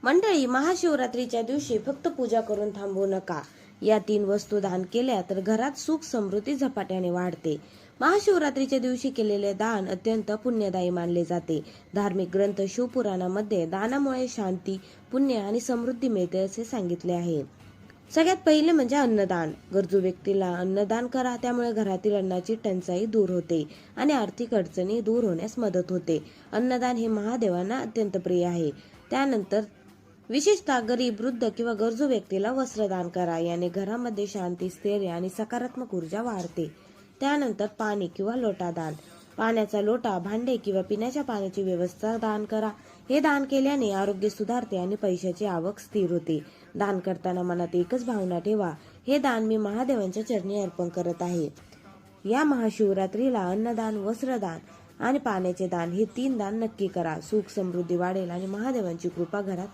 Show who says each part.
Speaker 1: मंडळी, महाशिवरात्रीच्या दिवशी फक्त पूजा करून थांबू नका. या 3 वस्तू दान केल्या तर घरात सुख समृद्धी झपाट्याने वाढते. महाशिवरात्रीच्या दिवशी केलेले दान अत्यंत पुण्यदायी मानले जाते. धार्मिक ग्रंथ शिवपुराणामध्ये दानामुळे शांती, पुण्य आणि समृद्धी मिळते असे सांगितले आहे. सगळ्यात पहिले म्हणजे अन्नदान. गरजू व्यक्तीला अन्नदान करा, त्यामुळे घरातील अन्नाची टंचाई दूर होते आणि आर्थिक अडचणी दूर होण्यास मदत होते. अन्नदान हे महादेवांना अत्यंत प्रिय आहे. त्यानंतर विशेषतः गरीब, वृद्ध किंवा गरजू व्यक्तीला वस्त्रदान करा. याने घरामध्ये शांती, स्थैर्य आणि सकारात्मक ऊर्जा वाढते. त्यानंतर पाणी किंवा लोटा दान. पाण्याचा लोटा, भांडे किंवा पिण्याच्या पाण्याची व्यवस्था दान करा. हे दान केल्याने आरोग्य सुधारते आणि पैशाची आवक स्थिर होते. दान करताना मनात एकच भावना ठेवा, हे दान मी महादेवांच्या चरणी अर्पण करत आहे. या महाशिवरात्रीला अन्नदान, वस्त्रदान आणि पाण्याचे दान हे 3 दान नक्की करा. सुख समृद्धी वाढेल आणि महादेवांची कृपा घरात